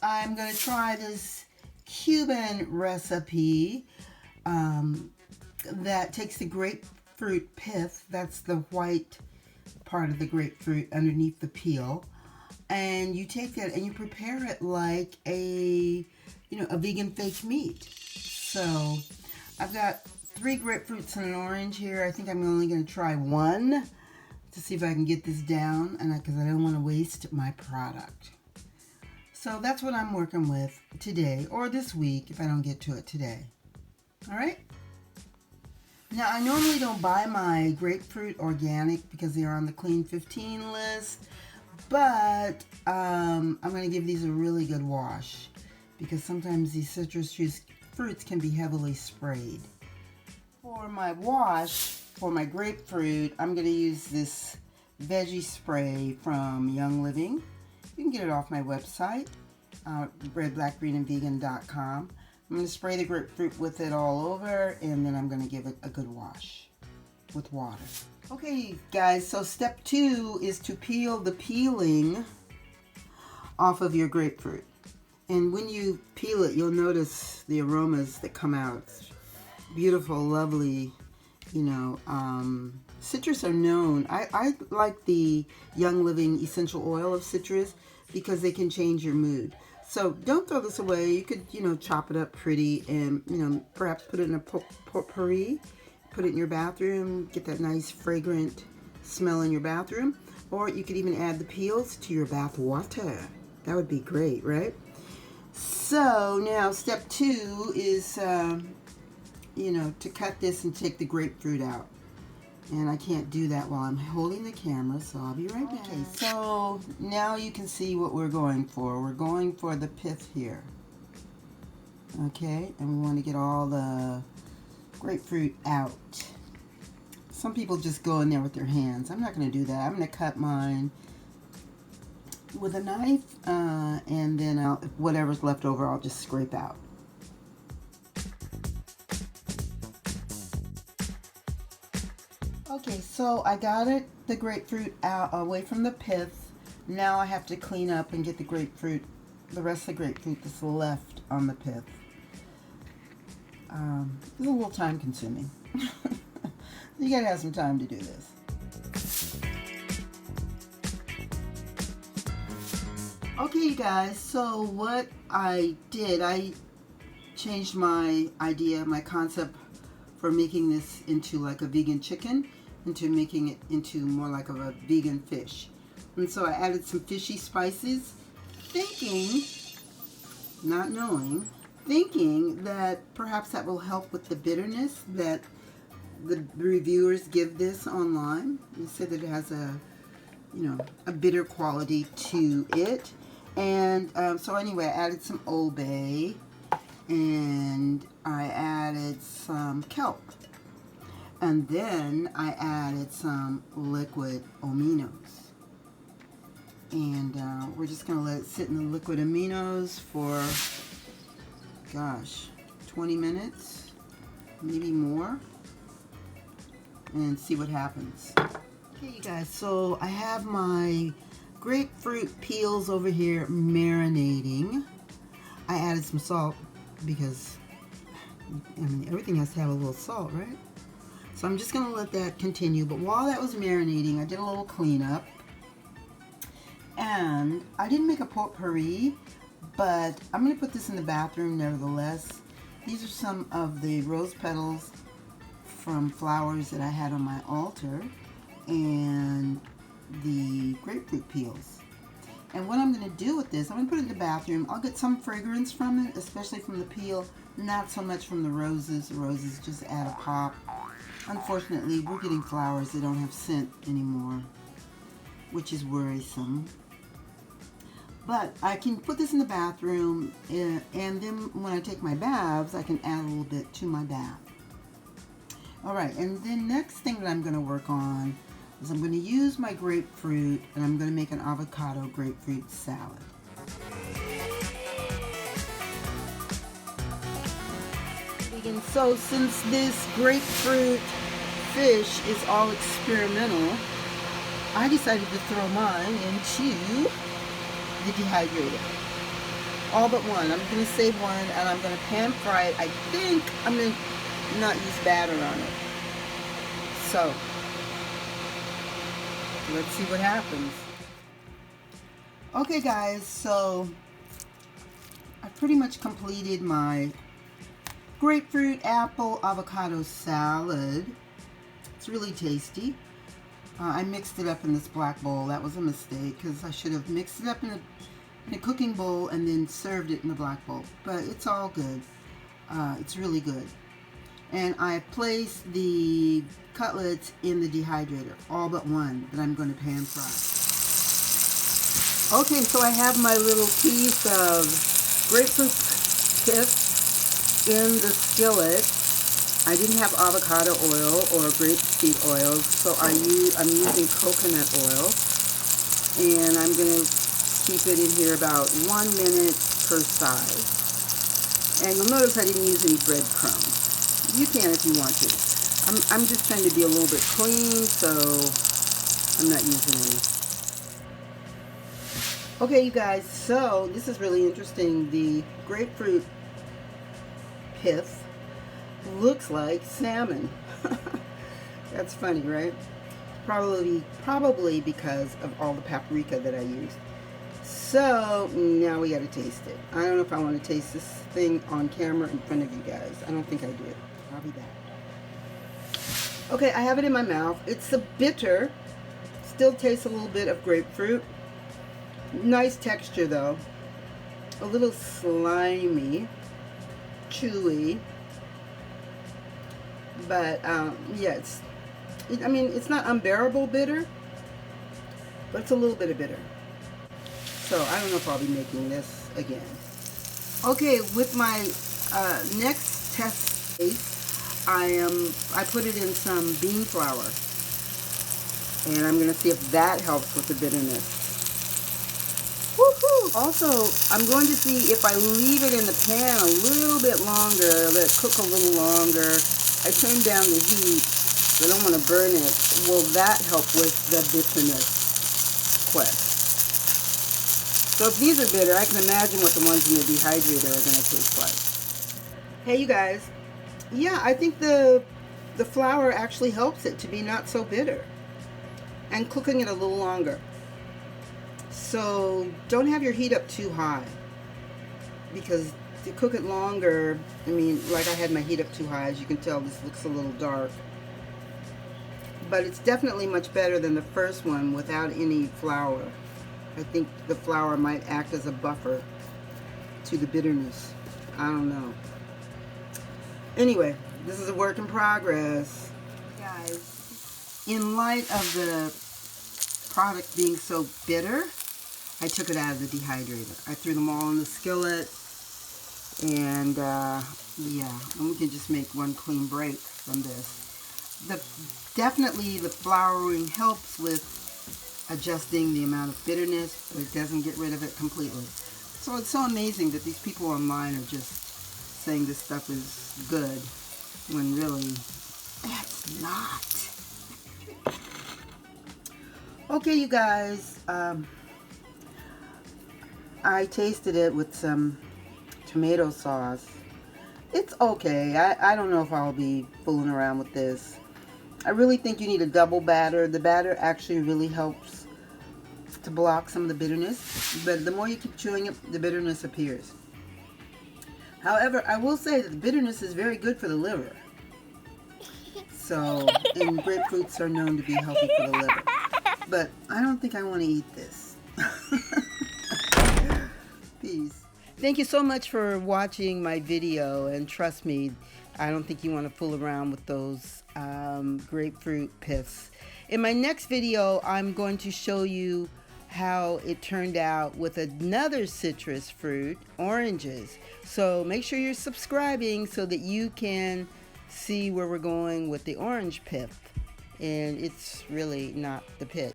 I'm going to try this Cuban recipe that takes the grapefruit pith, that's the white part of the grapefruit underneath the peel, and you take that and you prepare it like a vegan fake meat. So I've got 3 grapefruits and an orange here. I think I'm only going to try one to see if I can get this down, and because I don't want to waste my product. So that's what I'm working with today, or this week if I don't get to it today. All right? Now, I normally don't buy my grapefruit organic because they're on the Clean 15 list, but I'm going to give these a really good wash because sometimes these citrus fruits can be heavily sprayed. For my wash, for my grapefruit, I'm going to use this veggie spray from Young Living. You can get it off my website, redblackgreen&vegan.com. I'm going to spray the grapefruit with it all over, and then I'm going to give it a good wash with water. Okay, guys, so step 2 is to peel the peeling off of your grapefruit. And when you peel it, you'll notice the aromas that come out. It's beautiful, lovely, citrus are known. I like the Young Living essential oil of citrus because they can change your mood. So don't throw this away. You could, chop it up pretty and, perhaps put it in a potpourri, put it in your bathroom, get that nice fragrant smell in your bathroom. Or you could even add the peels to your bath water. That would be great, right? So now step 2 is, to cut this and take the grapefruit out. And I can't do that while I'm holding the camera, so I'll be right back. Okay, so now you can see what we're going for. We're going for the pith here. Okay, and we want to get all the grapefruit out. Some people just go in there with their hands. I'm not going to do that. I'm going to cut mine with a knife, and then whatever's left over, I'll just scrape out. Okay, so I got the grapefruit out away from the pith. Now I have to clean up and get the rest of the grapefruit that's left on the pith. It's a little time consuming. You gotta have some time to do this. Okay, you guys, so what I did, I changed my idea, my concept for making this into like a vegan chicken, into making it into more like of a vegan fish. And so I added some fishy spices, not knowing that perhaps that will help with the bitterness that the reviewers give this online. They said that it has a bitter quality to it. And so anyway, I added some Old Bay, and I added some kelp. And then I added some liquid aminos. And we're just going to let it sit in the liquid aminos for, 20 minutes, maybe more, and see what happens. Okay, you guys, so I have my grapefruit peels over here marinating. I added some salt because, everything has to have a little salt, right? So I'm just going to let that continue. But while that was marinating, I did a little cleanup. And I didn't make a potpourri, but I'm going to put this in the bathroom nevertheless. These are some of the rose petals from flowers that I had on my altar, and the grapefruit peels. And what I'm going to do with this, I'm going to put it in the bathroom. I'll get some fragrance from it, especially from the peel, not so much from the roses. The roses just add a pop. Unfortunately, we're getting flowers that don't have scent anymore, which is worrisome. But I can put this in the bathroom, and then when I take my baths, I can add a little bit to my bath. Alright, and then next thing that I'm going to work on is I'm going to use my grapefruit, and I'm going to make an avocado grapefruit salad. So since this grapefruit fish is all experimental, I decided to throw mine into the dehydrator. all but one. I'm going to save one, and I'm going to pan fry it. I think I'm going to not use batter on it. So, let's see what happens. Okay guys, so I pretty much completed my grapefruit, apple, avocado salad. It's really tasty. I mixed it up in this black bowl. That was a mistake because I should have mixed it up in a cooking bowl and then served it in the black bowl. But it's all good. It's really good. And I placed the cutlets in the dehydrator, all but one that I'm going to pan fry. Okay, so I have my little piece of grapefruit pith in the skillet. I didn't have avocado oil or grapeseed oil, so I'm using coconut oil. And I'm going to keep it in here about 1 minute per side. And you'll notice I didn't use any breadcrumbs. You can if you want to. I'm just trying to be a little bit clean, so I'm not using any. Okay, you guys, so this is really interesting. The grapefruit pith looks like salmon. That's funny, right? Probably because of all the paprika that I used. So now we gotta taste it. I don't know if I want to taste this thing on camera in front of you guys. I don't think I do. I'll be back. Okay, I have it in my mouth. It's a bitter. Still tastes a little bit of grapefruit. Nice texture though. A little slimy, chewy. But yeah, I mean, it's not unbearable bitter, but it's a little bit of bitter. So I don't know if I'll be making this again. Okay, with my next test case, I put it in some bean flour, and I'm gonna see if that helps with the bitterness. Woohoo! Also, I'm going to see if I leave it in the pan a little bit longer, let it cook a little longer. I turn down the heat, I don't want to burn it. Will that help with the bitterness quest? So if these are bitter, I can imagine what the ones in the dehydrator are going to taste like. Hey you guys, yeah, I think the flour actually helps it to be not so bitter. And cooking it a little longer. So don't have your heat up too high, because to cook it longer, I mean, like I had my heat up too high. As you can tell, this looks a little dark. But it's definitely much better than the first one without any flour. I think the flour might act as a buffer to the bitterness. I don't know. Anyway, this is a work in progress. Guys, in light of the product being so bitter, I took it out of the dehydrator. I threw them all in the skillet, and yeah, and we can just make one clean break from this. Definitely the flouring helps with adjusting the amount of bitterness, but it doesn't get rid of it completely. So it's so amazing that these people online are just saying this stuff is good, when really, it's not. Okay, you guys, I tasted it with some tomato sauce. It's okay. I don't know if I'll be fooling around with this. I really think you need a double batter. The batter actually really helps to block some of the bitterness, but the more you keep chewing it, the bitterness appears. However, I will say that the bitterness is very good for the liver. So, and grapefruits are known to be healthy for the liver. But I don't think I want to eat this. Peace. Thank you so much for watching my video, and trust me, I don't think you want to fool around with those grapefruit piths. In my next video, I'm going to show you how it turned out with another citrus fruit, oranges. So make sure you're subscribing so that you can see where we're going with the orange pith. And it's really not the pith.